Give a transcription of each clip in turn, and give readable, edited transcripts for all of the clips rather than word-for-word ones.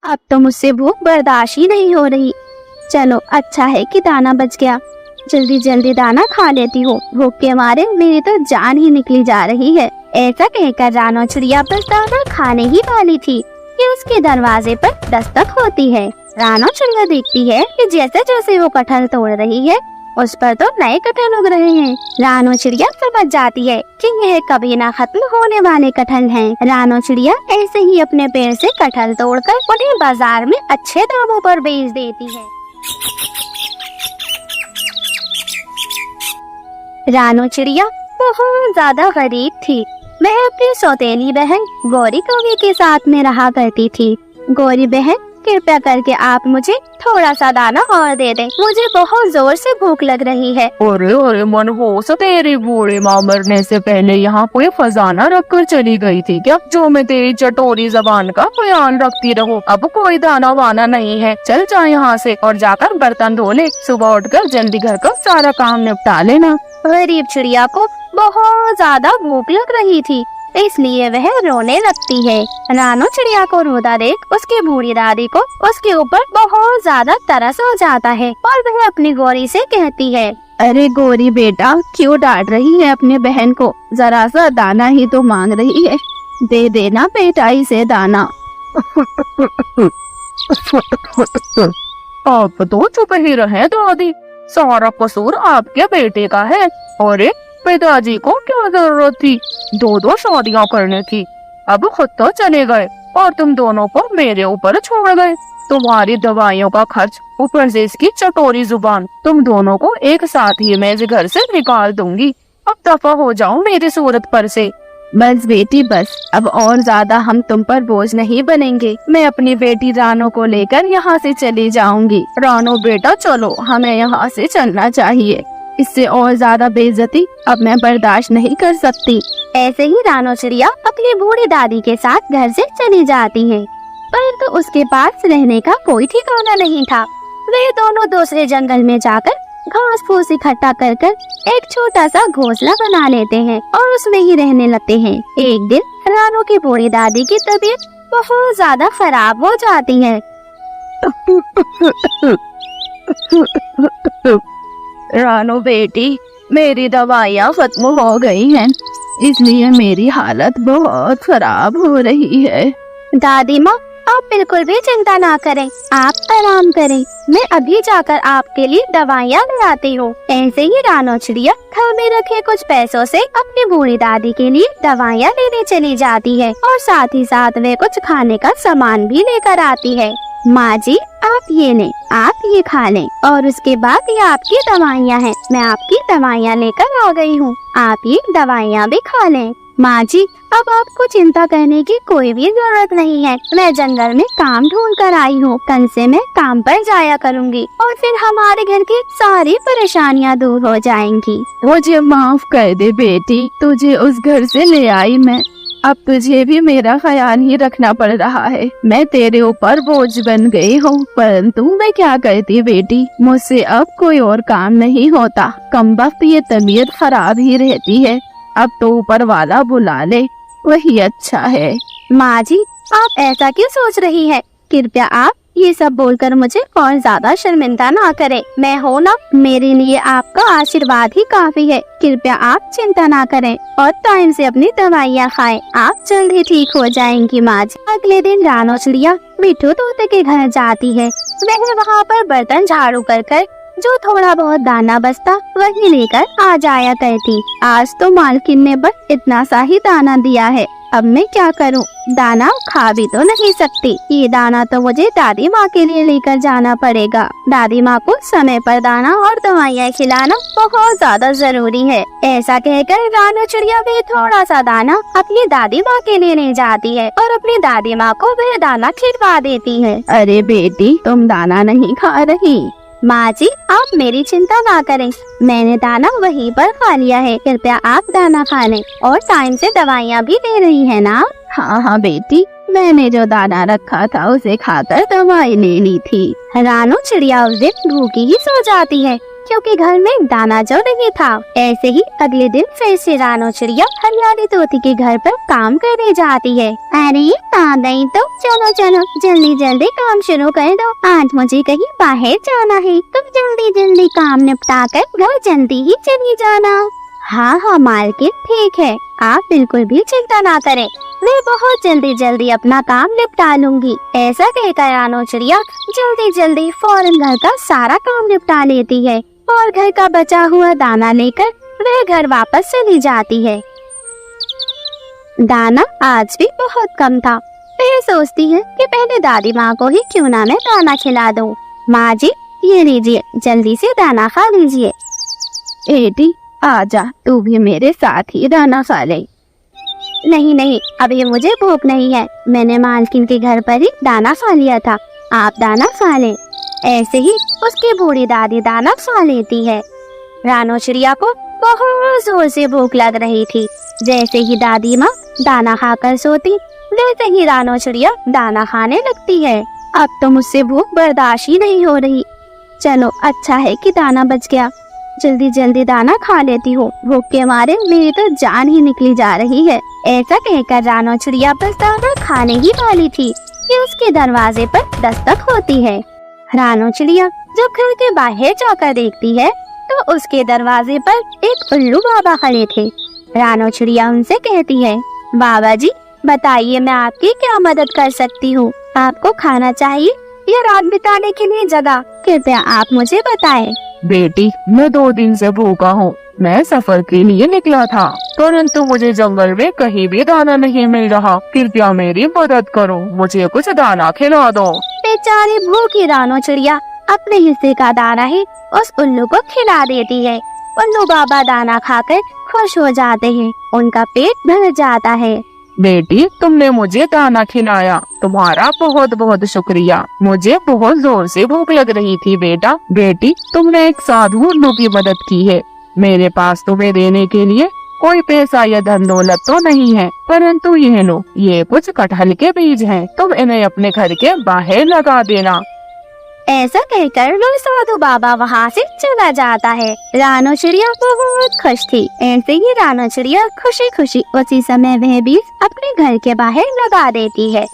अब तो मुझसे भूख बर्दाश्त ही नहीं हो रही। चलो अच्छा है कि दाना बच गया, जल्दी जल्दी दाना खा लेती हूँ। भूख के मारे मेरी तो जान ही निकली जा रही है। ऐसा कहकर रानो चिड़िया बस दाना खाने ही वाली थी कि उसके दरवाजे पर दस्तक होती है। रानो चिड़िया देखती है कि जैसे जैसे वो कटहल तोड़ रही है उस पर तो नए कटहल उग रहे हैं। रानो चिड़िया समझ जाती है कि यह कभी ना खत्म होने वाले कटहल हैं। रानो चिड़िया ऐसे ही अपने पेड़ से कटहल तोड़कर उन्हें बाजार में अच्छे दामों पर बेच देती है। रानो चिड़िया बहुत ज्यादा गरीब थी। वह अपनी सौतेली बहन गौरी कौवे के साथ में रहा करती थी। गौरी बहन, कृपया करके आप मुझे थोड़ा सा दाना और दे दें, मुझे बहुत जोर से भूख लग रही है। अरे अरे मनहूस, तेरी बूढ़ी माँ मरने से पहले यहाँ कोई खजाना रख कर चली गई थी क्या, जो मैं तेरी चटोरी जबान का ख्याल रखती रहूं। अब कोई दाना वाना नहीं है, चल जा यहाँ से और जाकर बर्तन धो ले। सुबह उठकर जल्दी घर का सारा काम निपटा लेना। गरीब चिड़िया को बहुत ज्यादा भूख लग रही थी, इसलिए वह रोने लगती है। रानो चिड़िया को रोता देख उसकी बूढ़ी दादी को उसके ऊपर बहुत ज्यादा तरस हो जाता है और वह अपनी गौरी से कहती है, अरे गौरी बेटा, क्यों डांट रही है अपने बहन को? जरा सा दाना ही तो मांग रही है, दे देना बेटा इसे दाना। आप तो चुप ही रहे दादी, सारा कसूर आपके बेटे का है। और पिताजी को क्या जरूरत थी दो दो शादियाँ करने की? अब खुद तो चले गए और तुम दोनों को मेरे ऊपर छोड़ गए। तुम्हारी दवाइयों का खर्च, ऊपर से इसकी चटोरी जुबान, तुम दोनों को एक साथ ही मैं इस घर से निकाल दूंगी। अब दफा हो जाओ मेरी सूरत पर से। बस बेटी बस, अब और ज्यादा हम तुम पर बोझ नहीं बनेंगे। मैं अपनी बेटी रानो को लेकर यहाँ से चली जाऊंगी। रानो बेटा चलो, हमें यहाँ से चलना चाहिए, इससे और ज्यादा बेइज्जती अब मैं बर्दाश्त नहीं कर सकती। ऐसे ही रानो चिड़िया अपनी बूढ़ी दादी के साथ घर से चली जाती है, परंतु उसके पास रहने का कोई ठिकाना नहीं था। वे दोनों दूसरे जंगल में जाकर घास फूस इकट्ठा कर एक छोटा सा घोंसला बना लेते हैं और उसमें ही रहने लगते हैं। एक दिन रानो की बूढ़ी दादी की तबीयत बहुत ज्यादा खराब हो जाती है। रानो बेटी, मेरी दवाइयाँ खत्म हो गई हैं, इसलिए मेरी हालत बहुत खराब हो रही है। दादी माँ, आप बिल्कुल भी चिंता ना करें, आप आराम करें, मैं अभी जाकर आपके लिए दवाइयाँ ले आती हूँ। ऐसे ही रानो चिड़िया घर में रखे कुछ पैसों से अपनी बूढ़ी दादी के लिए दवाइयाँ लेने चली जाती है और साथ ही साथ वे कुछ खाने का सामान भी लेकर आती है। माँ जी, आप ये लें, आप ये खा लें और उसके बाद ये आपकी दवाइयाँ हैं। मैं आपकी दवाइयाँ लेकर आ गई हूँ, आप ये दवाइयाँ भी खा लें। माँ जी, अब आपको चिंता करने की कोई भी जरूरत नहीं है। मैं जंगल में काम ढूंढ कर आई हूँ, कल से मैं काम पर जाया करूँगी और फिर हमारे घर की सारी परेशानियाँ दूर हो जाएंगी। मुझे माफ कर दे बेटी, तुझे उस घर से ले आई मैं, अब तुझे भी मेरा ख्याल ही रखना पड़ रहा है। मैं तेरे ऊपर बोझ बन गई हूँ, परंतु मैं क्या करती बेटी, मुझसे अब कोई और काम नहीं होता। कम वक्त ये तबीयत खराब ही रहती है, अब तो ऊपर वाला बुला ले, वही अच्छा है। माँ जी, आप ऐसा क्यों सोच रही है? कृपया आप ये सब बोलकर मुझे और ज्यादा शर्मिंदा ना करें। मैं हूँ ना, मेरे लिए आपका आशीर्वाद ही काफी है। कृपया आप चिंता ना करें और टाइम से अपनी दवाइयाँ खाएं, आप जल्द ही ठीक हो जाएंगी। माँ जी, अगले दिन रानो चिड़िया मिठू तोते के घर जाती है। वह वहाँ पर बर्तन झाड़ू कर जो थोड़ा बहुत दाना बचता वही लेकर आ जाया करती। आज तो मालकिन ने बस इतना सा ही दाना दिया है, अब मैं क्या करूं? दाना खा भी तो नहीं सकती, ये दाना तो मुझे दादी माँ के लिए लेकर जाना पड़ेगा। दादी माँ को समय पर दाना और दवाइयाँ खिलाना बहुत ज्यादा जरूरी है। ऐसा कहकर रानो चिड़िया भी थोड़ा सा दाना अपनी दादी माँ के लिए ले जाती है और अपनी दादी माँ को वह दाना खिलवा देती है। अरे बेटी, तुम दाना नहीं खा रही? माँ जी, आप मेरी चिंता ना करें, मैंने दाना वहीं पर खा लिया है। कृपया आप दाना खा लें और टाइम से दवाइयाँ भी ले रही है ना? हाँ हाँ बेटी, मैंने जो दाना रखा था उसे खाकर दवाई ले ली थी। रानो चिड़िया उस दिन भूखी ही सो जाती है क्योंकि घर में दाना जो नहीं था। ऐसे ही अगले दिन फिर से रानो चिड़िया हरियाली तोती के घर पर काम करने जाती है। अरे आ गई तो चलो चलो जल्दी जल्दी काम शुरू कर दो, आज मुझे कहीं बाहर जाना है। तुम जल्दी जल्दी काम निपटा कर घर जल्दी ही चली जाना। हाँ हाँ मालकिन, ठीक है, आप बिल्कुल भी चिंता ना करें, मैं बहुत जल्दी जल्दी अपना काम निपटा लूंगी। ऐसा कहकर रानो चिड़िया जल्दी जल्दी फौरन घर का सारा काम निपटा लेती है और घर का बचा हुआ दाना लेकर वह घर वापस चली जाती है। दाना आज भी बहुत कम था। वह सोचती है कि पहले दादी माँ को ही क्यों ना मैं दाना खिला दूं। माँ जी, ये लीजिए, जल्दी से दाना खा लीजिए। बेटी आजा, तू भी मेरे साथ ही दाना खा ले। नहीं नहीं, अभी मुझे भूख नहीं है, मैंने मालकिन के घर पर ही दाना खा लिया था, आप दाना खा लें। ऐसे ही उसकी बूढ़ी दादी दाना खा लेती है। रानो चिड़िया को बहुत जोर से भूख लग रही थी। जैसे ही दादी माँ दाना खाकर सोती, वैसे ही रानो चिड़िया दाना खाने लगती है। अब तो मुझसे भूख बर्दाश्त ही नहीं हो रही। चलो अच्छा है कि दाना बच गया, जल्दी जल्दी दाना खा लेती हूँ, भूख के मारे मेरी तो जान ही निकली जा रही है। ऐसा कहकर रानो चिड़िया बस दाना खाने ही वाली थी कि उसके दरवाजे पर दस्तक होती है। रानो चिड़िया जब घर के बाहर जाकर देखती है तो उसके दरवाजे पर एक उल्लू बाबा खड़े थे। रानो चिड़िया उनसे कहती है, बाबा जी बताइए, मैं आपकी क्या मदद कर सकती हूँ? आपको खाना चाहिए या रात बिताने के लिए जगह? कृपया आप मुझे बताएं। बेटी, मैं 2 दिन से भूखा हूँ। मैं सफर के लिए निकला था, परंतु मुझे जंगल में कहीं भी दाना नहीं मिल रहा। कृपया मेरी मदद करो, मुझे कुछ दाना खिला दो। बेचारी भूखी रानो चिड़िया अपने हिस्से का दाना ही उस उल्लू को खिला देती है। उल्लू बाबा दाना खाकर खुश हो जाते हैं, उनका पेट भर जाता है। बेटी, तुमने मुझे दाना खिलाया, तुम्हारा बहुत बहुत शुक्रिया। मुझे बहुत जोर से भूख लग रही थी बेटा। बेटी, तुमने एक साधु उल्लू की मदद की है। मेरे पास तुम्हें देने के लिए कोई पैसा या धन दौलत तो नहीं है, परंतु ये लो, ये कुछ कटहल के बीज हैं। तुम इन्हें अपने घर के बाहर लगा देना। ऐसा कहकर वो साधु बाबा वहाँ से चला जाता है। रानो चिड़िया बहुत खुश थी। ऐसे ही रानो चिड़िया खुशी खुशी उसी समय वह बीज अपने घर के बाहर लगा देती है।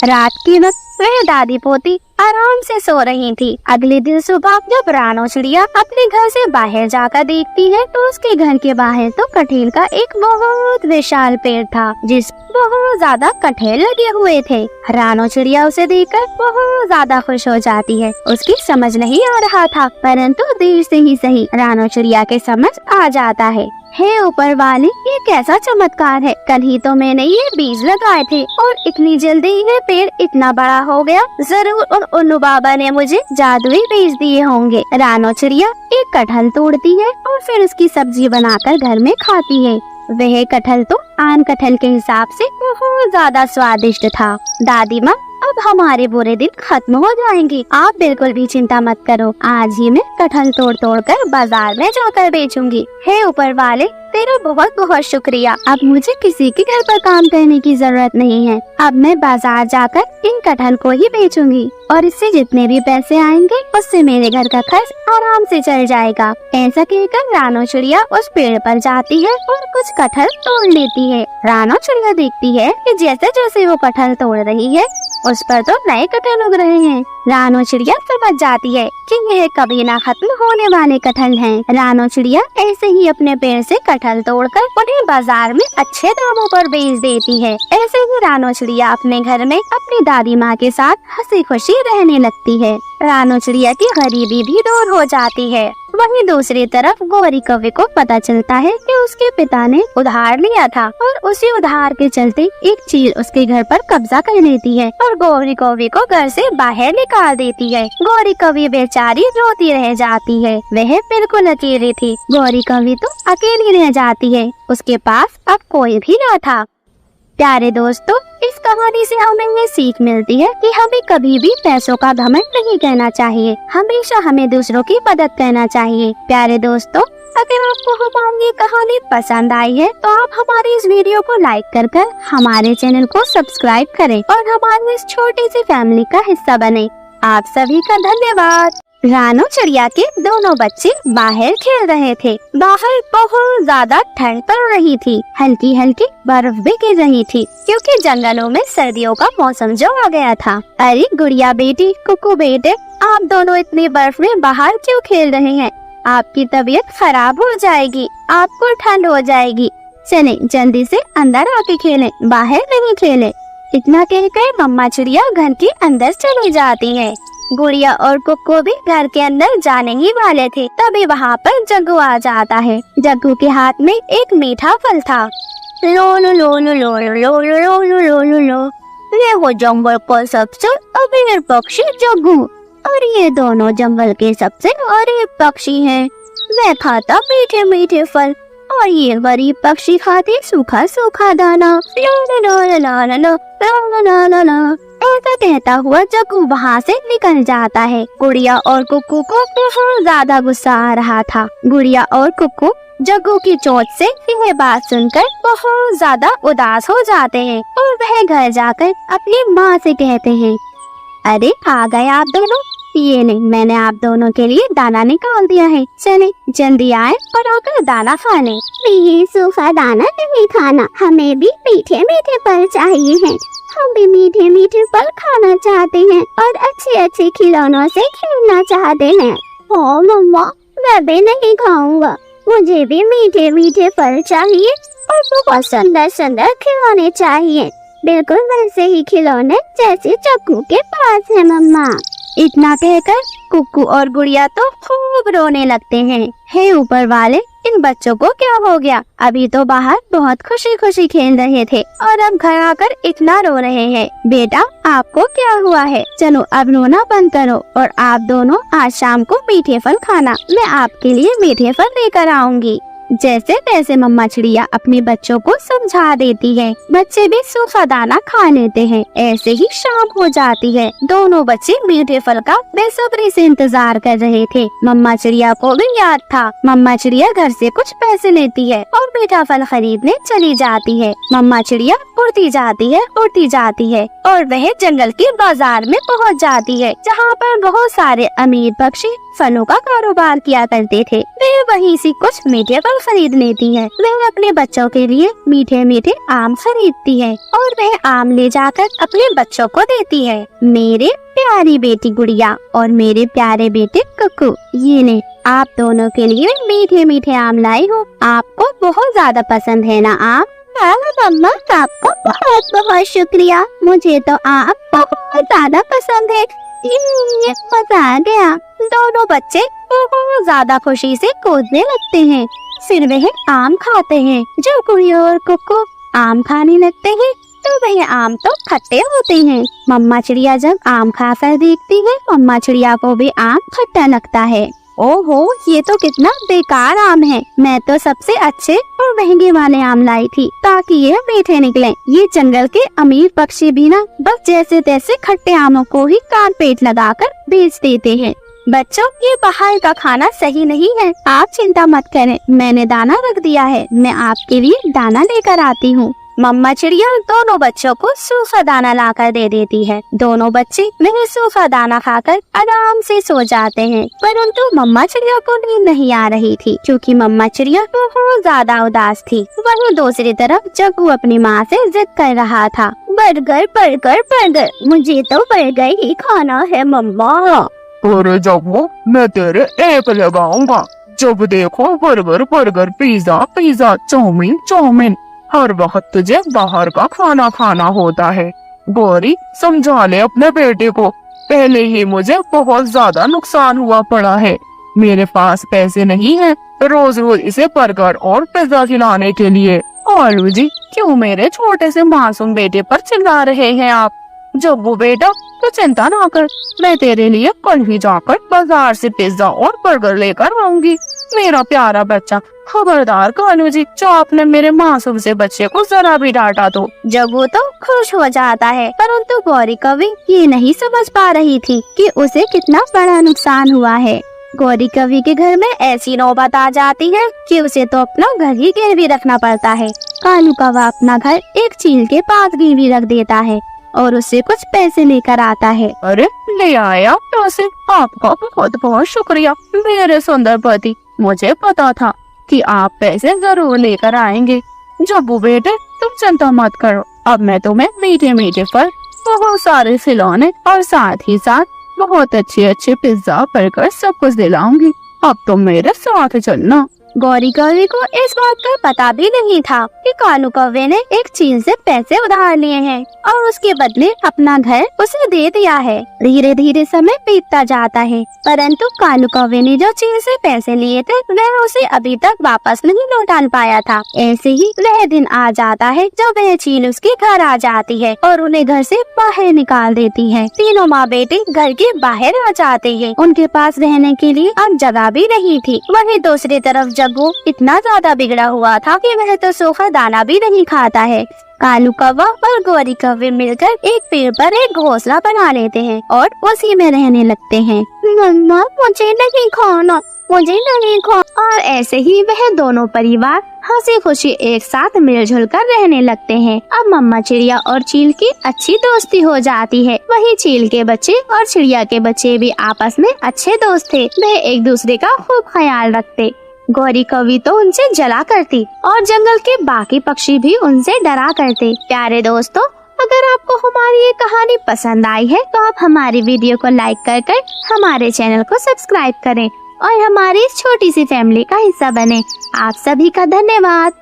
रात के वक्त वह दादी पोती आराम से सो रही थी। अगले दिन सुबह जब रानो चिड़िया अपने घर से बाहर जाकर देखती है तो उसके घर के बाहर तो कटहल का एक बहुत विशाल पेड़ था, जिस बहुत ज्यादा कटहल लगे हुए थे। रानो चिड़िया उसे देखकर बहुत ज्यादा खुश हो जाती है। उसकी समझ नहीं आ रहा था, परंतु देर से ही सही रानो चिड़िया के समझ आ जाता है। हे ऊपर वाले, ये कैसा चमत्कार है, कल ही तो मैंने ये बीज लगाए थे और इतनी जल्दी ये पेड़ इतना बड़ा हो गया। जरूर उन उल्लू बाबा ने मुझे जादुई बीज दिए होंगे। रानो चिड़िया एक कटहल तोड़ती है और फिर उसकी सब्जी बनाकर घर में खाती है। वह कटहल तो आम कटहल के हिसाब से बहुत ज्यादा स्वादिष्ट था। दादी माँ, अब हमारे बुरे दिन खत्म हो जाएंगे, आप बिल्कुल भी चिंता मत करो। आज ही मैं कटहल तोड़ तोड़ कर बाजार में जाकर बेचूंगी। हे ऊपर वाले, तेरा बहुत बहुत शुक्रिया। अब मुझे किसी के घर पर काम करने की जरूरत नहीं है। अब मैं बाजार जाकर इन कटहल को ही बेचूंगी और इससे जितने भी पैसे आएंगे उससे मेरे घर का खर्च आराम से चल जाएगा। ऐसा कहकर रानो चिड़िया उस पेड़ पर जाती है और कुछ कटहल तोड़ लेती है। रानो चिड़िया देखती है कि जैसे जैसे वो कटहल तोड़ रही है उस पर तो नए कटहल उग रहे हैं। रानो चिड़िया समझ जाती है कि यह कभी ना खत्म होने वाले कटहल हैं। रानो चिड़िया ऐसे ही अपने पेड़ से कटहल तोड़कर उन्हें बाजार में अच्छे दामों पर बेच देती है। ऐसे ही रानो चिड़िया अपने घर में अपनी दादी माँ के साथ हंसी खुशी रहने लगती है। रानो चिड़िया की गरीबी भी दूर हो जाती है। वहीं दूसरी तरफ गौरी कौवे को पता चलता है कि उसके पिता ने उधार लिया था और उसी उधार के चलते एक चील उसके घर पर कब्जा कर लेती है और गौरी कौवे को घर से बाहर निकाल देती है। गौरी कौवी बेचारी रोती रह जाती है। वह बिल्कुल अकेली थी। गौरी कौवी तो अकेली रह जाती है, उसके पास अब कोई भी न था। प्यारे दोस्तों, इस कहानी से हमें ये सीख मिलती है कि हमें कभी भी पैसों का घमंड नहीं करना चाहिए। हमेशा हमें दूसरों की मदद करना चाहिए। प्यारे दोस्तों, अगर आपको हमारी ये कहानी पसंद आई है तो आप हमारी इस वीडियो को लाइक कर हमारे चैनल को सब्सक्राइब करें और हमारी इस छोटी सी फैमिली का हिस्सा बने। आप सभी का धन्यवाद। रानू चिड़िया के दोनों बच्चे बाहर खेल रहे थे। बाहर बहुत ज्यादा ठंड पड़ रही थी, हल्की हल्की बर्फ भी गिर रही थी, क्योंकि जंगलों में सर्दियों का मौसम जो आ गया था। अरे गुड़िया बेटी, कुकू बेटे, आप दोनों इतनी बर्फ में बाहर क्यों खेल रहे हैं? आपकी तबीयत खराब हो जाएगी, आपको ठंड हो जाएगी। चले जल्दी से अंदर आके खेलें, बाहर नहीं खेलें। इतना कहकर मम्मा चिड़िया घर के अंदर चली जाती है। गुड़िया और कुक्कू भी घर के अंदर जाने ही वाले थे, तभी वहाँ पर जग्गू आ जाता है। जग्गू के हाथ में एक मीठा फल था। लो लो लो लो लो लो लो लो लो लो लो लो। ये वो जंगल का सबसे अमीर पक्षी जग्गू, और ये दोनों जंगल के सबसे गरीब पक्षी हैं। वे खाता मीठे मीठे फल, और ये गरीब पक्षी खाते सूखा सूखा दाना। लो लो लो लो लो लो लो लो लो लो। ऐसा कहता हुआ जग्गू वहाँ से निकल जाता है। गुड़िया और कुक्कू को बहुत ज्यादा गुस्सा आ रहा था। गुड़िया और कुक्कू जग्गू की चोट से यह बात सुनकर बहुत ज्यादा उदास हो जाते हैं, और वह घर जाकर अपनी माँ से कहते हैं, अरे आ गए आप दोनों, ये नहीं, मैंने आप दोनों के लिए दाना निकाल दिया है। चले जल्दी आए और आकर दाना खा लें। ये सूखा दाना नहीं खाना, हमें भी मीठे मीठे फल चाहिए हैं। हम भी मीठे मीठे फल खाना चाहते हैं और अच्छे अच्छे खिलौनों से खेलना चाहते हैं। ओ मम्मा, मैं भी नहीं खाऊंगा, मुझे भी मीठे मीठे फल चाहिए और बहुत सुंदर सुंदर खिलौने चाहिए, बिल्कुल वैसे ही खिलौने जैसे जग्गू के पास है मम्मा। इतना कहकर कुक्कू और गुड़िया तो खूब रोने लगते हैं। हे ऊपर वाले, इन बच्चों को क्या हो गया? अभी तो बाहर बहुत खुशी खुशी खेल रहे थे और अब घर आकर इतना रो रहे हैं। बेटा, आपको क्या हुआ है? चलो अब रोना बंद करो और आप दोनों आज शाम को मीठे फल खाना। मैं आपके लिए मीठे फल लेकर आऊंगी। जैसे तैसे मम्मा चिड़िया अपने बच्चों को समझा देती है। बच्चे भी सूखा दाना खा लेते हैं। ऐसे ही शाम हो जाती है। दोनों बच्चे मीठे फल का बेसब्री से इंतजार कर रहे थे। मम्मा चिड़िया को भी याद था। मम्मा चिड़िया घर से कुछ पैसे लेती है और मीठा फल खरीदने चली जाती है। मम्मा चिड़िया उड़ती जाती है और वह जंगल के बाजार में पहुंच जाती है, जहाँ पर बहुत सारे अमीर पक्षी फलों का कारोबार किया करते थे। वह वहीं से कुछ मीठे फल खरीद लेती है। वह अपने बच्चों के लिए मीठे मीठे आम खरीदती है और वह आम ले जाकर अपने बच्चों को देती है। मेरे प्यारी बेटी गुड़िया और मेरे प्यारे बेटे कुक्कू, ये ले, आप दोनों के लिए मीठे मीठे आम लाई हूँ। आपको बहुत ज्यादा पसंद है ना आम? हाँ मम्मा, आपको बहुत बहुत शुक्रिया। मुझे तो आम बहुत ज्यादा पसंद है। मजा आ गया। दोनों बच्चे बहुत ज्यादा खुशी से कूदने लगते हैं। फिर वह आम खाते हैं। जब गुड़िया और कुक्कू आम खाने लगते हैं तो वह आम तो खट्टे होते हैं। मम्मा चिड़िया जब आम खाकर देखती है, मम्मा चिड़िया को भी आम खट्टा लगता है। ओहो, ये तो कितना बेकार आम है। मैं तो सबसे अच्छे और महंगे वाले आम लाई थी ताकि ये मीठे निकले। ये जंगल के अमीर पक्षी भी ना बस जैसे तैसे खट्टे आमों को ही कान पेट लगाकर बेच देते हैं। बच्चों, ये बाहर का खाना सही नहीं है। आप चिंता मत करें, मैंने दाना रख दिया है। मैं आपके लिए दाना लेकर आती हूँ। मम्मा चिड़िया दोनों बच्चों को सूखा दाना लाकर दे देती है। दोनों बच्चे वह सूखा दाना खाकर आराम से सो जाते हैं। परंतु मम्मा चिड़िया को नींद नहीं आ रही थी, क्योंकि मम्मा चिड़िया बहुत ज्यादा उदास थी। वहीं दूसरी तरफ जग्गू अपनी माँ से जिद कर रहा था। बर्गर बर्गर बर्गर, मुझे तो बर्गर ही खाना है मम्मा। अरे जग्गू, मैं तेरे एक लगाऊंगा। जब देखो burger burger, pizza pizza, chowmein chowmein, हर वक्त तुझे बाहर का खाना खाना होता है। गौरी, समझा ले अपने बेटे को। पहले ही मुझे बहुत ज्यादा नुकसान हुआ पड़ा है। मेरे पास पैसे नहीं है रोज रोज इसे बर्गर और पिज्जा खिलाने के लिए। आलू जी, क्यों मेरे छोटे से मासूम बेटे पर चिल्ला रहे हैं आप? जग्गू बेटा, तो चिंता ना कर, मैं तेरे लिए कल ही जाकर बाजार से पिज्जा और बर्गर लेकर आऊंगी। मेरा प्यारा बच्चा, खबरदार कानू जी, जो आपने मेरे मासूम से बच्चे को जरा भी डांटा तो। जग्गू तो खुश हो जाता है, परंतु गौरी कवि ये नहीं समझ पा रही थी कि उसे कितना बड़ा नुकसान हुआ है। गौरी कवि के घर में ऐसी नौबत आ जाती है कि उसे तो अपना घर ही गिरवी रखना पड़ता है। कालू कौवा अपना घर एक चील के पास गिरवी रख देता है। और उससे कुछ पैसे लेकर आता है। अरे ले आए आप पैसे, आपका बहुत बहुत शुक्रिया मेरे सुंदर पति। मुझे पता था कि आप पैसे जरूर लेकर आएंगे। जब्बू बेटे तुम चिंता मत करो, अब मैं तुम्हें मीठे मीठे फल, बहुत सारे खिलौने और साथ ही साथ बहुत अच्छे अच्छे पिज्जा बर्गर सब कुछ दिलाऊंगी। अब तुम मेरे साथ चलना। गौरी कौवे को इस बात का पता भी नहीं था कि कालू कौवे ने एक चील से पैसे उधार लिए हैं और उसके बदले अपना घर उसे दे दिया है। धीरे धीरे समय बीतता जाता है, परंतु कालू कौवे ने जो चील से पैसे लिए थे वह उसे अभी तक वापस नहीं लौटा पाया था। ऐसे ही वह दिन आ जाता है जब वह चील उसके घर आ जाती है और उन्हें घर से बाहर निकाल देती है। तीनों माँ बेटे घर के बाहर आ जाते हैं। उनके पास रहने के लिए अब जगह भी नहीं थी। वहीं दूसरी तरफ जग्गू इतना ज्यादा बिगड़ा हुआ था कि वह तो सूखा दाना भी नहीं खाता है। कालू कौवा और गौरी कौवे मिलकर एक पेड़ पर एक घोंसला बना लेते हैं और उसी में रहने लगते हैं। मम्मा मुझे नहीं खाना, मुझे नहीं खाना। और ऐसे ही वह दोनों परिवार हंसी खुशी एक साथ मिलजुल कर रहने लगते हैं। अब मम्मा चिड़िया और चील की अच्छी दोस्ती हो जाती है। वही चील के बच्चे और चिड़िया के बच्चे भी आपस में अच्छे दोस्त थे। वे एक दूसरे का खूब ख्याल रखते। गौरी कौवी तो उनसे जला करती और जंगल के बाकी पक्षी भी उनसे डरा करते। प्यारे दोस्तों, अगर आपको हमारी ये कहानी पसंद आई है तो आप हमारी वीडियो को लाइक कर हमारे चैनल को सब्सक्राइब करें और हमारी इस छोटी सी फैमिली का हिस्सा बने। आप सभी का धन्यवाद।